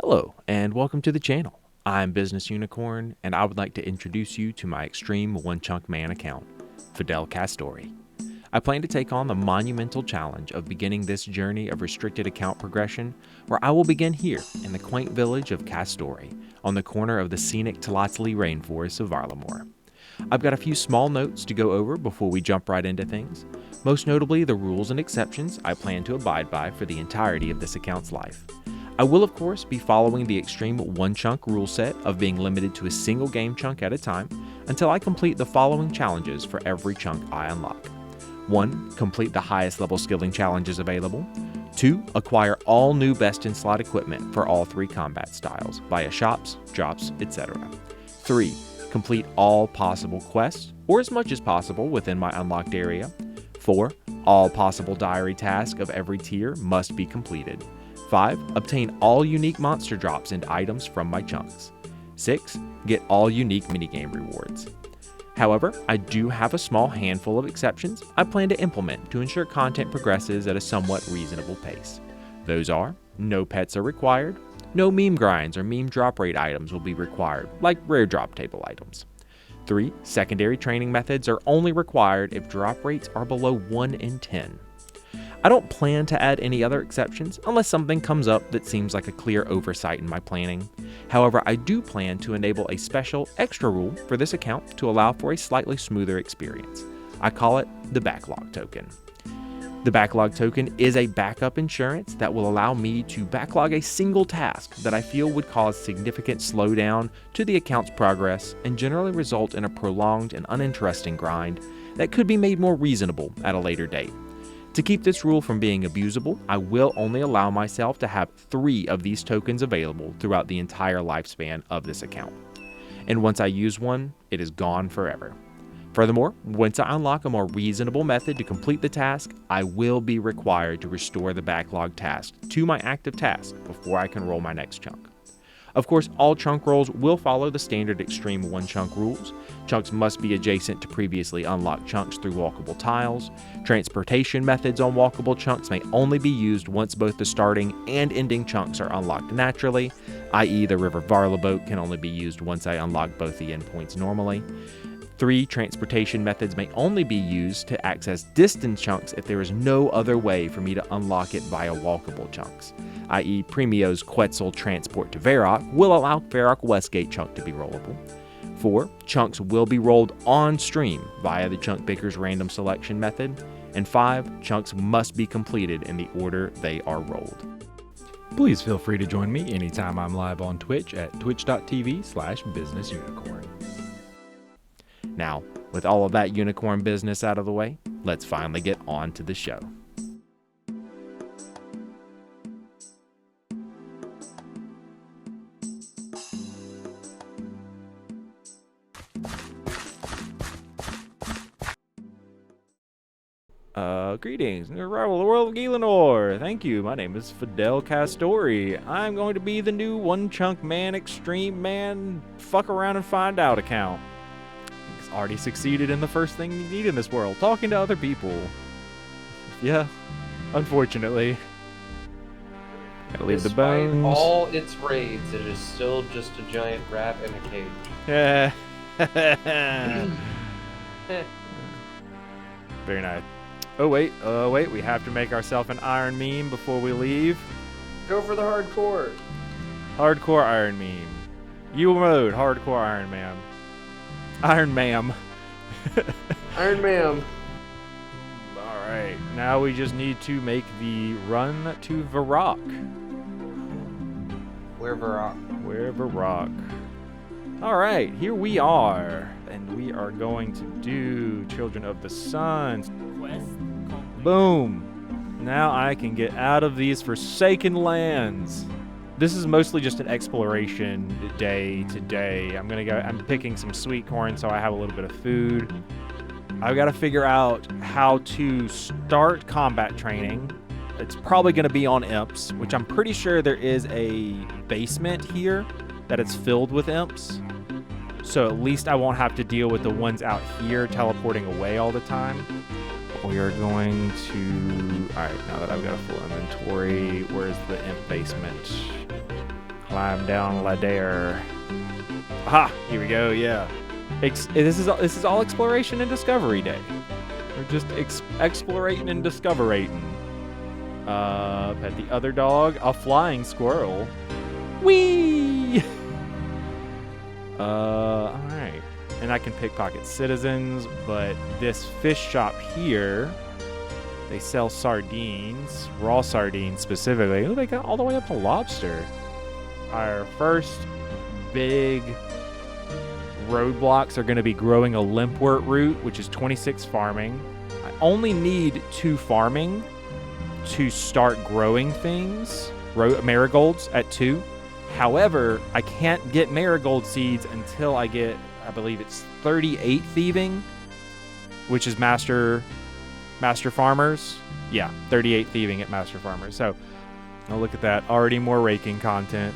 Hello, and welcome to the channel. I'm Business Unicorn, and I would like to introduce you to my Extreme OneChunk Man account, Kastori. I plan to take on the monumental challenge of beginning this journey of restricted account progression, where I will begin here in the quaint village of Kastori, on the corner of the scenic Tlatzli rainforest of Varlamore. I've got a few small notes to go over before we jump right into things, most notably the rules and exceptions I plan to abide by for the entirety of this account's life. I will, of course, be following the Extreme OneChunk rule set of being limited to a single game chunk at a time until I complete the following challenges for every chunk I unlock. 1. Complete the highest level skilling challenges available. 2. Acquire all new best-in-slot equipment for all 3 combat styles via shops, drops, etc. 3. Complete all possible quests, or as much as possible within my unlocked area. 4. All possible diary tasks of every tier must be completed. 5. Obtain all unique monster drops and items from my chunks. 6. Get all unique minigame rewards. However, I do have a small handful of exceptions I plan to implement to ensure content progresses at a somewhat reasonable pace. Those are: no pets are required, no meme grinds or meme drop rate items will be required, like rare drop table items. 3. Secondary training methods are only required if drop rates are below 1 in 10. I don't plan to add any other exceptions unless something comes up that seems like a clear oversight in my planning. However, I do plan to enable a special extra rule for this account to allow for a slightly smoother experience. I call it the backlog token. The backlog token is a backup insurance that will allow me to backlog a single task that I feel would cause significant slowdown to the account's progress and generally result in a prolonged and uninteresting grind that could be made more reasonable at a later date. To keep this rule from being abusable, I will only allow myself to have 3 of these tokens available throughout the entire lifespan of this account. And once I use one, it is gone forever. Furthermore, once I unlock a more reasonable method to complete the task, I will be required to restore the backlog task to my active task before I can roll my next chunk. Of course, all chunk rolls will follow the standard Extreme OneChunk rules. Chunks must be adjacent to previously unlocked chunks through walkable tiles. Transportation methods on walkable chunks may only be used once both the starting and ending chunks are unlocked naturally, i.e. the River Varla boat can only be used once I unlock both the endpoints normally. 3. Transportation methods may only be used to access distant chunks if there is no other way for me to unlock it via walkable chunks, i.e. Premio's Quetzal transport to Varrock will allow Varrock Westgate chunk to be rollable. 4. Chunks will be rolled on stream via the Chunk Picker's random selection method. And 5. Chunks must be completed in the order they are rolled. Please feel free to join me anytime I'm live on Twitch at twitch.tv/businessunicorn. Now, with all of that unicorn business out of the way, let's finally get on to the show. Greetings, new arrival of the world of Gilanor. Thank you, my name is Kastori. I'm going to be the new OneChunk Man, Extreme Man, fuck around and find out account. He's already succeeded in the first thing you need in this world, talking to other people. Yeah, unfortunately. Gotta leave the bones. Despite all its raids, it is still just a giant rat in a cage. Yeah. Very nice. Oh wait, we have to make ourselves an iron meme before we leave. Go for the hardcore. Hardcore iron meme. You mode, hardcore iron man. Iron ma'am. Iron ma'am. Alright, now we just need to make the run to Varrock. Where Varrock? Where Varrock. Alright, here we are. And we are going to do Children of the Sun. Boom! Now I can get out of these forsaken lands. This is mostly just an exploration day today. I'm picking some sweet corn so I have a little bit of food. I've got to figure out how to start combat training. It's probably going to be on imps, which I'm pretty sure there is a basement here that it's filled with imps. So at least I won't have to deal with the ones out here teleporting away all the time. We are going to... Alright, now that I've got a full inventory, where's the imp basement? Climb down ladder. Aha! Here we go. Yeah. This is all exploration and discovery day. We're just explorating and discoverating. Pet the other dog, a flying squirrel. Whee! All right. And I can pickpocket citizens, but this fish shop here, they sell sardines, raw sardines specifically. Oh, they got all the way up to lobster. Our first big roadblocks are going to be growing a Limpwurt root, which is 26 farming. I only need 2 farming to start growing things, marigolds at 2. However, I can't get marigold seeds until I get, I believe it's 38 thieving, which is master farmers. Yeah, 38 thieving at master farmers. So, I'll look at that. Already more raking content.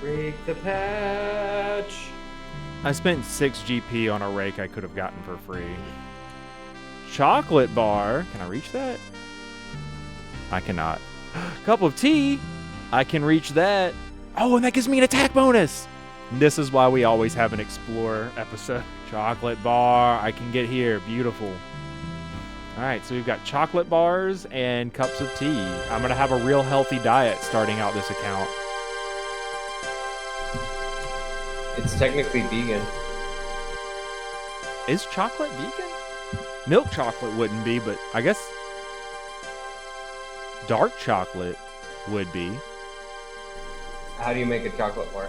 Rake the patch. I spent 6 GP on a rake I could have gotten for free. Chocolate bar. Can I reach that? I cannot. Cup of tea. I can reach that. Oh, and that gives me an attack bonus. This is why we always have an Explorer episode. Chocolate bar. I can get here. Beautiful. All right, so we've got chocolate bars and cups of tea. I'm going to have a real healthy diet starting out this account. It's technically vegan. Is chocolate vegan? Milk chocolate wouldn't be, but I guess dark chocolate would be. How do you make a chocolate bar?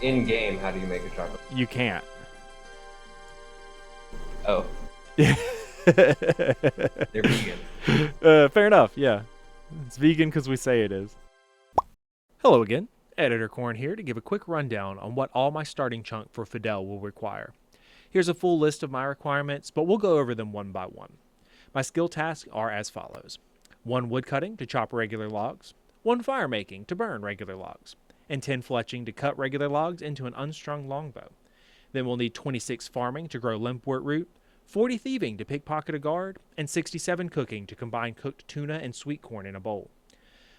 In game, how do you make a chocolate? You can't. Oh. They're vegan. Fair enough, yeah. It's vegan because we say it is. Hello again. Editor Corn here to give a quick rundown on what all my starting chunk for Fidel will require. Here's a full list of my requirements, but we'll go over them one by one. My skill tasks are as follows. 1 woodcutting to chop regular logs, 1 fire making to burn regular logs, and 10 fletching to cut regular logs into an unstrung longbow. Then we'll need 26 farming to grow Limpwurt root, 40 thieving to pickpocket a guard, and 67 cooking to combine cooked tuna and sweet corn in a bowl.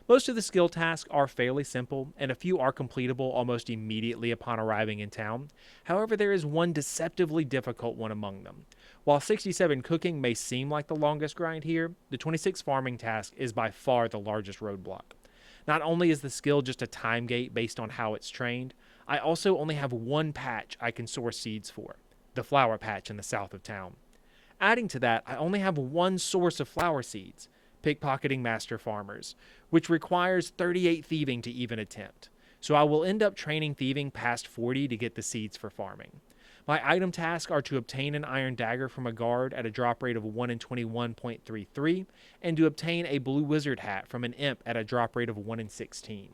Most of the skill tasks are fairly simple, and a few are completable almost immediately upon arriving in town. However, there is one deceptively difficult one among them. While 67 cooking may seem like the longest grind here, the 26 farming task is by far the largest roadblock. Not only is the skill just a time gate based on how it's trained, I also only have 1 patch I can source seeds for, the flower patch in the south of town. Adding to that, I only have 1 source of flower seeds, pickpocketing master farmers, which requires 38 thieving to even attempt. So I will end up training thieving past 40 to get the seeds for farming. My item tasks are to obtain an iron dagger from a guard at a drop rate of 1 in 21.33, and to obtain a blue wizard hat from an imp at a drop rate of 1 in 16.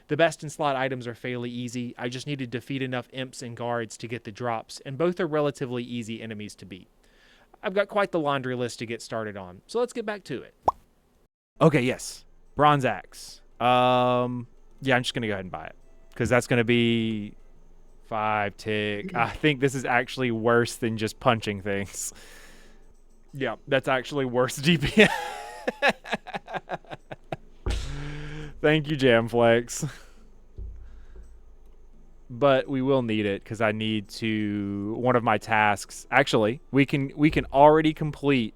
The best in slot items are fairly easy. I just need to defeat enough imps and guards to get the drops, and both are relatively easy enemies to beat. I've got quite the laundry list to get started on, so let's get back to it. Okay, yes. Bronze axe. Yeah, I'm just going to go ahead and buy it, because that's going to be 5 tick. I think this is actually worse than just punching things. Yeah, that's actually worse DPS. Thank you, Jamflex. But we will need it because I need to. One of my tasks. Actually, we can already complete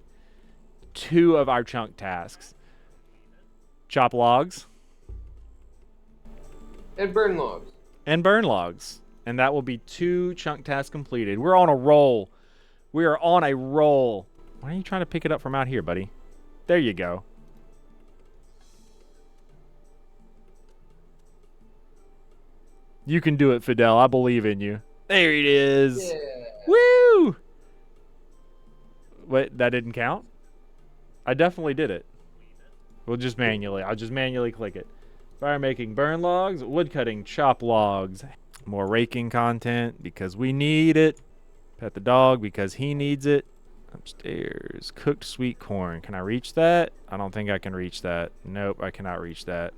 2 of our chunk tasks. Chop logs. And burn logs. And that will be 2 chunk tasks completed. We're on a roll. We are on a roll. Why are you trying to pick it up from out here, buddy? There you go. You can do it, Fidel. I believe in you. There it is. Yeah. Woo! Wait, that didn't count? I definitely did it. I'll just manually click it. Fire making, burn logs. Wood cutting, chop logs. More raking content because we need it. Pet the dog because he needs it. Upstairs. Cooked sweet corn. Can I reach that? I don't think I can reach that. Nope, I cannot reach that.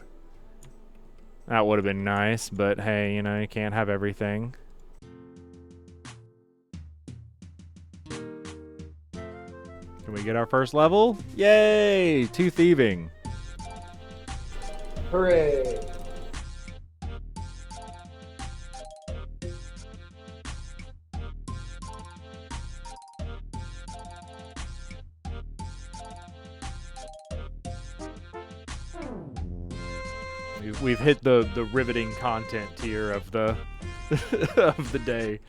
That would have been nice, but hey, you know, you can't have everything. Can we get our first level? Yay! 2 thieving. Hooray! We've hit the riveting content tier of the of the day.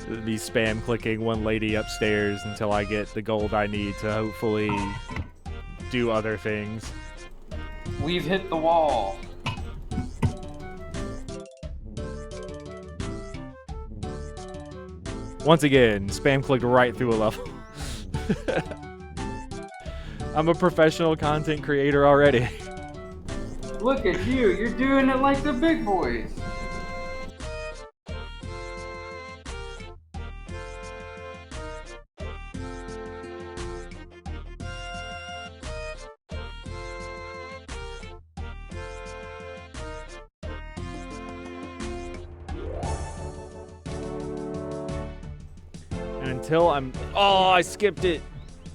Me spam clicking one lady upstairs until I get the gold I need to hopefully do other things. We've hit the wall. Once again, spam clicked right through a level. I'm a professional content creator already. Look at you, you're doing it like the big boys. And until oh, I skipped it.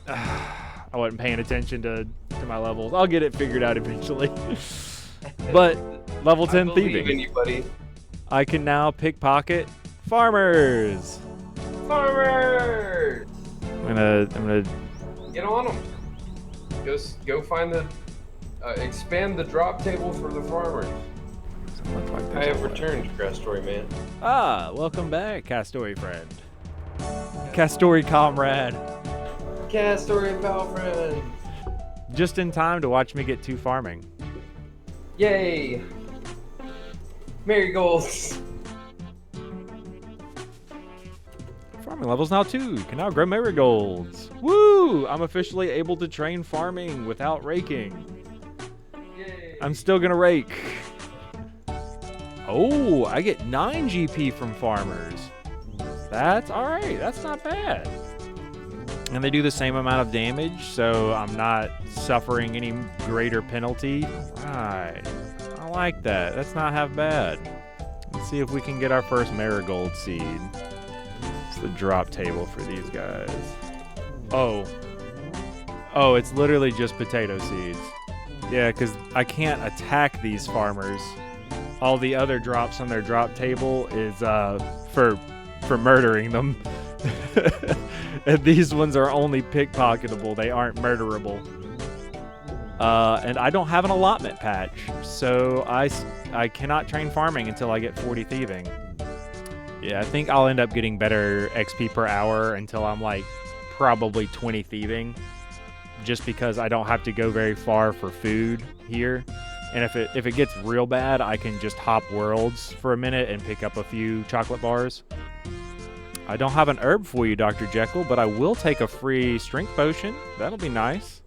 I wasn't paying attention to my levels. I'll get it figured out eventually. But level 10 thieving. In you, buddy. I can now pickpocket farmers. Farmers! I'm gonna Get on them. Go find the expand the drop table for the farmers. I have returned, Kastori Man. Ah, welcome back, Kastori friend. Kastori comrade. Kastori pal friend. Just in time to watch me get 2 farming. Yay! Marigolds. Farming levels now 2. Can now grow marigolds. Woo! I'm officially able to train farming without raking. Yay! I'm still gonna rake. Oh, I get 9 GP from farmers. That's alright. That's not bad. And they do the same amount of damage, so I'm not suffering any greater penalty. Right. I like that. That's not half bad. Let's see if we can get our first marigold seed. It's the drop table for these guys. Oh. Oh, it's literally just potato seeds. Yeah, because I can't attack these farmers. All the other drops on their drop table is for murdering them. And these ones are only pickpocketable. They aren't murderable. And I don't have an allotment patch, so I cannot train farming until I get 40 thieving. Yeah, I think I'll end up getting better XP per hour until I'm like probably 20 thieving, just because I don't have to go very far for food here. And if it gets real bad, I can just hop worlds for a minute and pick up a few chocolate bars. I don't have an herb for you, Dr. Jekyll, but I will take a free strength potion. That'll be nice.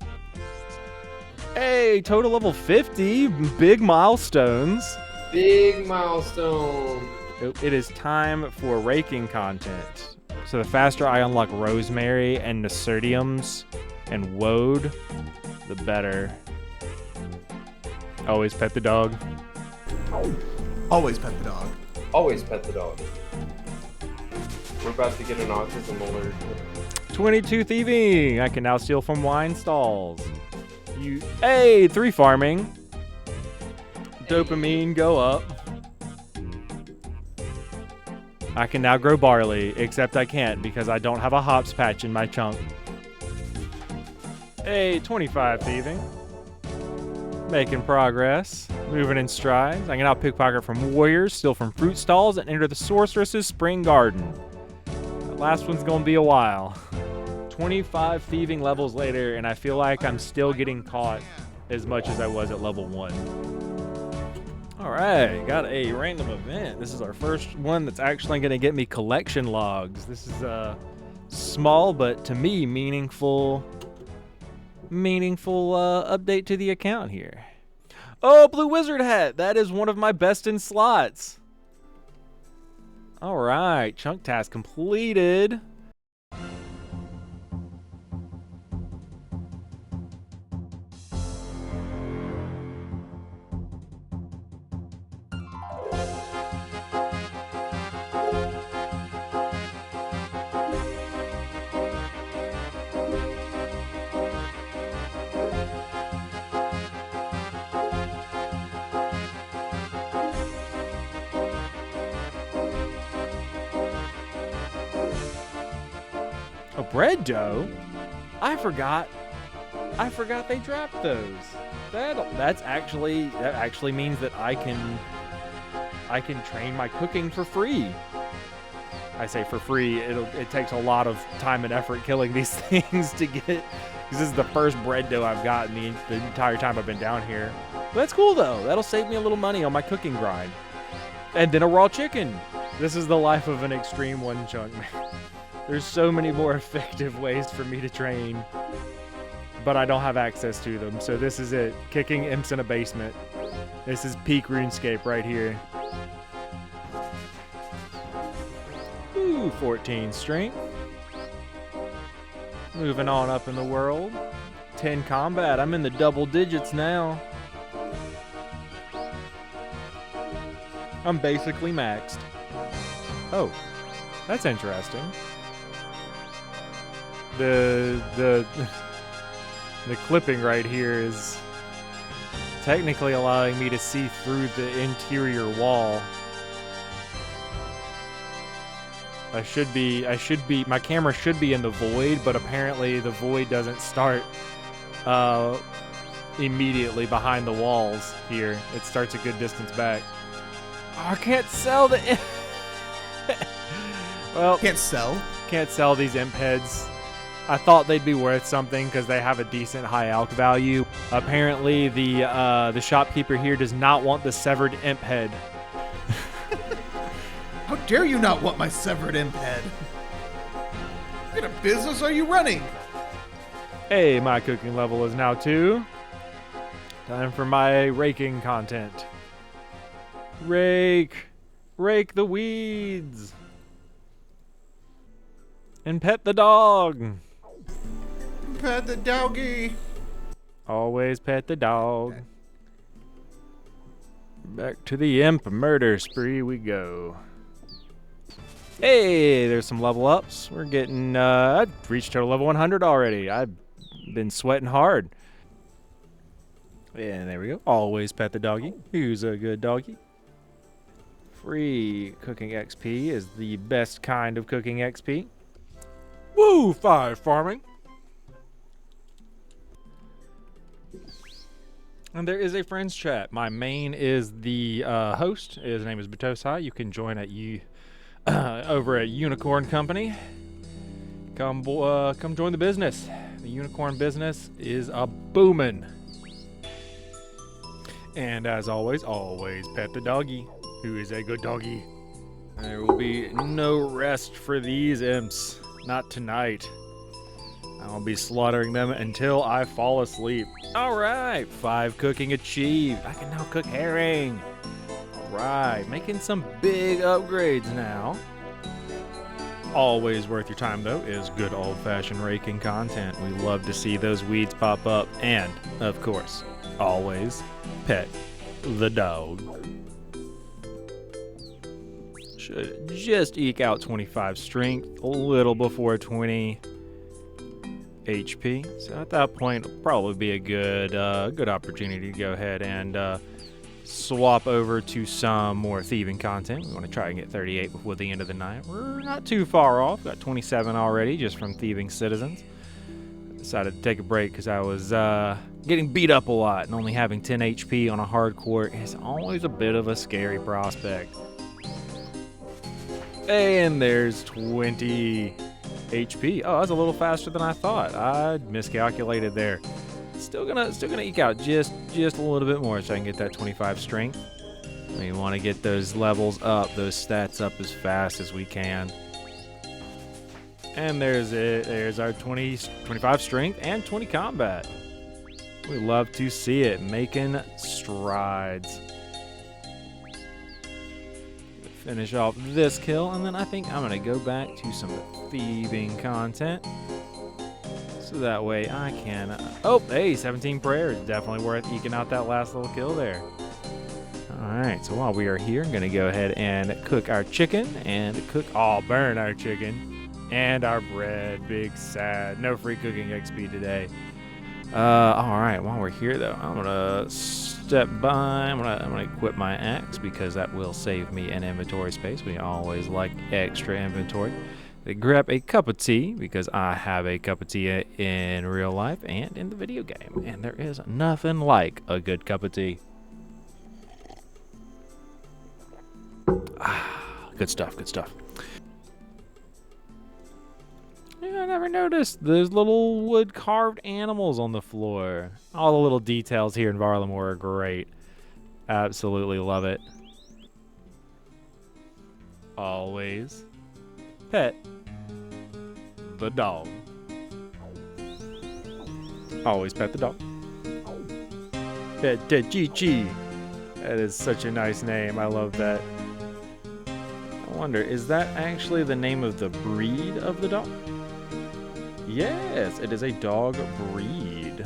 Hey, total level 50. Big milestones. Big milestone. It is time for raking content. So the faster I unlock rosemary and nasturtiums and woad, the better. Always pet the dog. Always pet the dog. Always pet the dog. We're about to get an autism alert. 22 thieving. I can now steal from wine stalls. Hey, 3 farming. Dopamine go up. I can now grow barley, except I can't because I don't have a hops patch in my chunk. Hey, 25 thieving. Making progress. Moving in strides. I can now pickpocket from warriors, steal from fruit stalls, and enter the sorceress's spring garden. That last one's gonna be a while. 25 thieving levels later, and I feel like I'm still getting caught as much as I was at level 1. Alright, got a random event. This is our first one that's actually going to get me collection logs. This is a small, but to me, meaningful update to the account here. Oh, blue wizard hat! That is one of my best in slots. Alright, chunk task completed. A bread dough? I forgot they dropped those. That actually means that I can train my cooking for free. I say for free. It takes a lot of time and effort killing these things to get. Because this is the first bread dough I've gotten the entire time I've been down here. But that's cool though. That'll save me a little money on my cooking grind. And then a raw chicken. This is the life of an extreme OneChunk Man. There's so many more effective ways for me to train, but I don't have access to them. So this is it. Kicking imps in a basement. This is peak RuneScape right here. Ooh, 14 strength. Moving on up in the world. 10 combat. I'm in the double digits now. I'm basically maxed. Oh, that's interesting. The clipping right here is technically allowing me to see through the interior wall. My camera should be in the void, but apparently the void doesn't start immediately behind the walls here. It starts a good distance back. Oh, I can't sell the well, Can't sell these imp heads. I thought they'd be worth something because they have a decent high alch value. Apparently, the shopkeeper here does not want the severed imp head. How dare you not want my severed imp head? What kind of business are you running? Hey, my cooking level is now 2. Time for my raking content. Rake the weeds. And pet the dog. Pet the doggy. Always pet the dog. Back to the imp murder spree we go. Hey, there's some level ups. We're getting, I've reached total level 100 already. I've been sweating hard. And there we go. Always pet the doggy. Who's a good doggy? Free cooking XP is the best kind of cooking XP. Woo! 5 farming. And there is a friends chat. My main is the host. His name is Batosai. You can join at over at Unicorn Company. Come join the business. The unicorn business is a boomin'. And as always pet the doggy, who is a good doggy. There will be no rest for these imps. Not tonight. I'll be slaughtering them until I fall asleep. Alright, 5 cooking achieved. I can now cook herring. Alright, making some big upgrades now. Always worth your time though is good old-fashioned raking content. We love to see those weeds pop up. And, of course, always pet the dog. Should just eke out 25 strength, a little before 20 HP. So at that point, it'll probably be a good opportunity to go ahead and swap over to some more thieving content. We want to try and get 38 before the end of the night. We're not too far off. Got 27 already just from thieving citizens. I decided to take a break because I was getting beat up a lot, and only having 10 HP on a hardcore is always a bit of a scary prospect. And there's 20 HP. Oh, that's a little faster than I thought. I miscalculated there. Still gonna eke out just a little bit more so I can get that 25 strength. We want to get those levels up, those stats up as fast as we can. And there's it. There's our 25 strength and 20 combat. We love to see it making strides. Finish off this kill, and then I think I'm gonna go back to some thieving content, so that way I can. Oh, hey, 17 prayers, definitely worth eking out that last little kill there. All right, so while we are here, I'm gonna go ahead and cook our chicken burn our chicken and our bread. Big sad, no free cooking XP today. All right, while we're here though, I'm gonna step by. I'm gonna equip my axe because that will save me an inventory space. We always like extra inventory. They grab a cup of tea, because I have a cup of tea in real life and in the video game. And there is nothing like a good cup of tea. Good stuff, good stuff. Yeah, I never noticed those little wood carved animals on the floor. All the little details here in Varlamore are great. Absolutely love it. Always pet the dog. Always pet the dog. Pet Chi. That is such a nice name. I love that. I wonder, is that actually the name of the breed of the dog? Yes, it is a dog breed.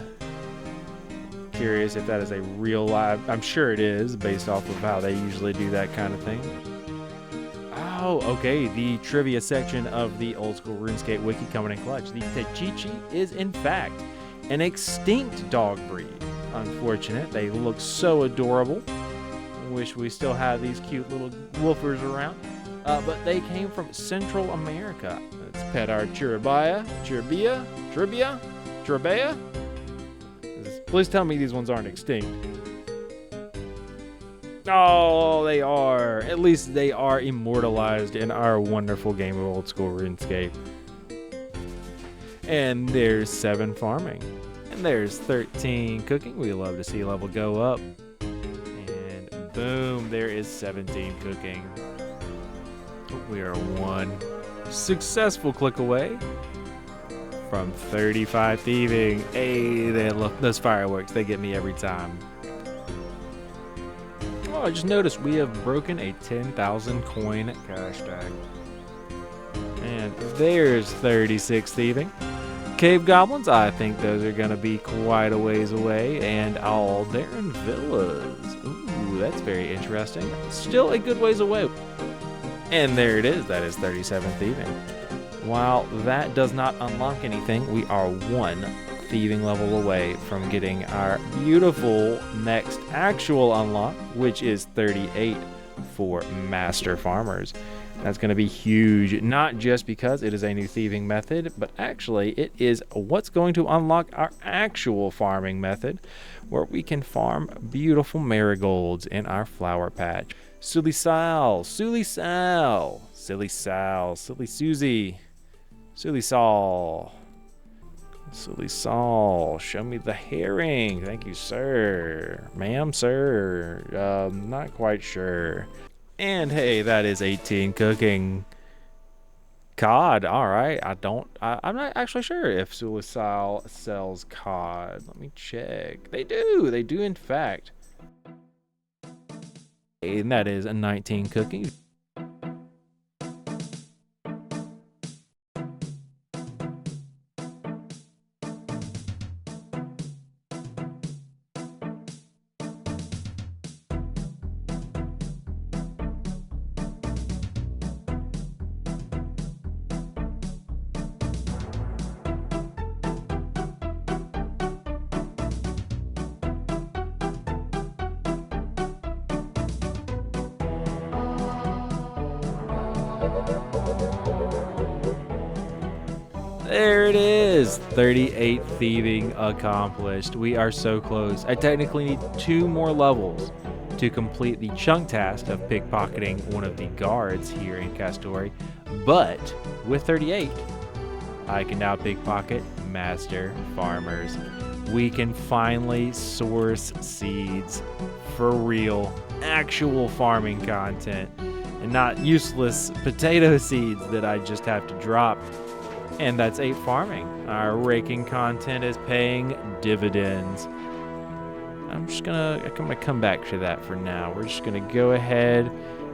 Curious if that is a real live. I'm sure it is, based off of how they usually do that kind of thing. Oh, okay. The trivia section of the Old School RuneScape wiki coming in clutch. The Techichi is in fact an extinct dog breed. Unfortunate. They look so adorable. Wish we still had these cute little woofers around. But they came from Central America. Let's pet our Chiribia. Please tell me these ones aren't extinct. Oh, they are. At least they are immortalized in our wonderful game of Old School RuneScape. And there's 7 farming. And there's 13 cooking. We love to see level go up. And boom, there is 17 cooking. We are 1 successful click away from 35 thieving. Hey, they look, those fireworks, they get me every time. Oh, I just noticed we have broken a 10,000 coin cash tag. And there's 36 thieving. Cave goblins, I think those are going to be quite a ways away. And Alderan villas. Ooh, that's very interesting. Still a good ways away. And there it is. That is 37 thieving. While that does not unlock anything, we are 1 thieving level away from getting our beautiful next actual unlock, which is 38 for Master Farmers. That's going to be huge, not just because it is a new thieving method, but actually it is what's going to unlock our actual farming method, where we can farm beautiful marigolds in our flower patch. Silly Sal, Silly Sal, Silly Sal, Silly Susie, Silly Saul, Silly Saul, show me the herring. Thank you, sir. Ma'am, sir. Not quite sure. And hey, that is 18 cooking. Cod, all right. I'm not actually sure if Silly Sal sells cod. Let me check. They do in fact. And that is a 19 cooking. There it is, 38 thieving accomplished. We are so close. I technically need 2 more levels to complete the chunk task of pickpocketing one of the guards here in Kastori. But with 38, I can now pickpocket Master Farmers. We can finally source seeds for real, actual farming content, and not useless potato seeds that I just have to drop. And that's 8 farming. Our raking content is paying dividends. I'm gonna come back to that for now. We're just gonna go ahead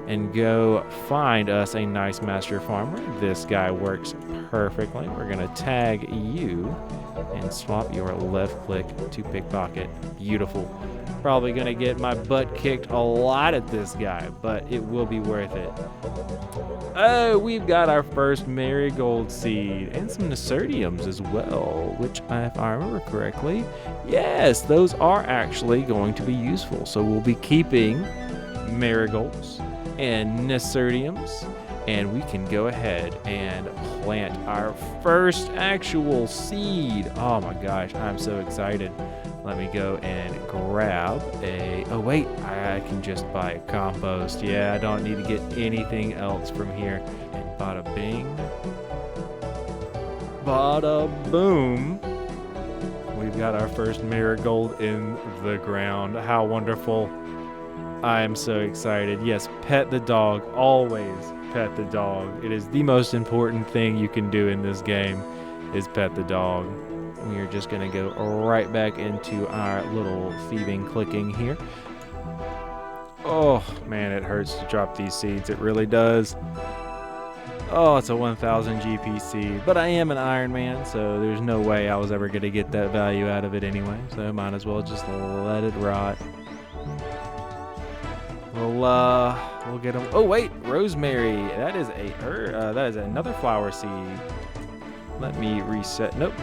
and go find us a nice master farmer. This guy works perfectly. We're gonna tag you and swap your left click to pickpocket. Beautiful. Probably gonna get my butt kicked a lot at this guy, but it will be worth it. Oh, we've got our first marigold seed and some nasturtiums as well, which, if I remember correctly, yes, those are actually going to be useful. So we'll be keeping marigolds and nasturtiums and we can go ahead and plant our first actual seed. Oh my gosh, I'm so excited. Let me go and grab a, oh wait, I can just buy a compost. Yeah, I don't need to get anything else from here. And bada bing, bada boom. We've got our first marigold in the ground. How wonderful. I am so excited. Yes, pet the dog. Always pet the dog. It is the most important thing you can do in this game is pet the dog. We are just going to go right back into our little thieving clicking here. Oh, man, it hurts to drop these seeds. It really does. Oh, it's a 1000 GP seed. But I am an Iron Man, so there's no way I was ever going to get that value out of it anyway. So might as well just let it rot. We'll get them. Oh, wait, rosemary. That is another flower seed. Let me reset. Nope.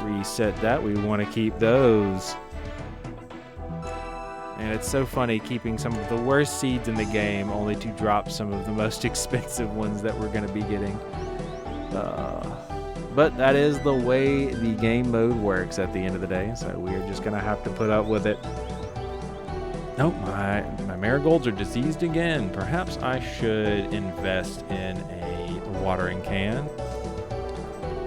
Reset that. We want to keep those. And it's so funny keeping some of the worst seeds in the game only to drop some of the most expensive ones that we're going to be getting. But that is the way the game mode works at the end of the day. So we're just going to have to put up with it. Nope, my marigolds are diseased again. Perhaps I should invest in a watering can.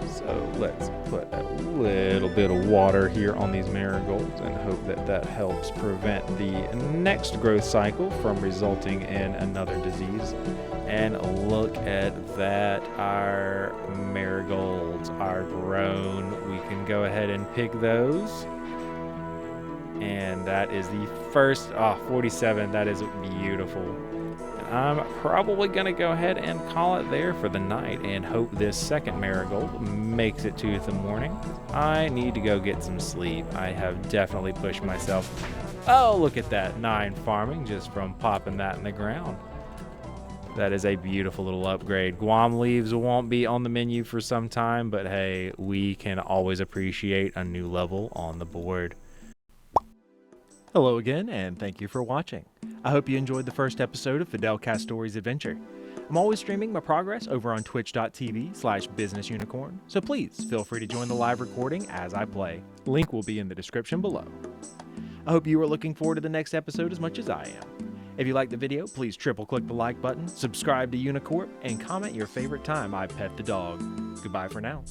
So let's put a little bit of water here on these marigolds and hope that that helps prevent the next growth cycle from resulting in another disease. And look at that, our marigolds are grown. We can go ahead and pick those. And that is the first, 47, that is beautiful. And I'm probably gonna go ahead and call it there for the night and hope this second marigold makes it to the morning. I need to go get some sleep. I have definitely pushed myself. Oh, look at that, 9 farming just from popping that in the ground. That is a beautiful little upgrade. Guam leaves won't be on the menu for some time, but hey, we can always appreciate a new level on the board. Hello again, and thank you for watching. I hope you enjoyed the first episode of Fidel Kastori's adventure. I'm always streaming my progress over on twitch.tv/businessunicorn, so please feel free to join the live recording as I play. Link will be in the description below. I hope you are looking forward to the next episode as much as I am. If you liked the video, please triple click the like button, subscribe to Unicorp, and comment your favorite time I pet the dog. Goodbye for now.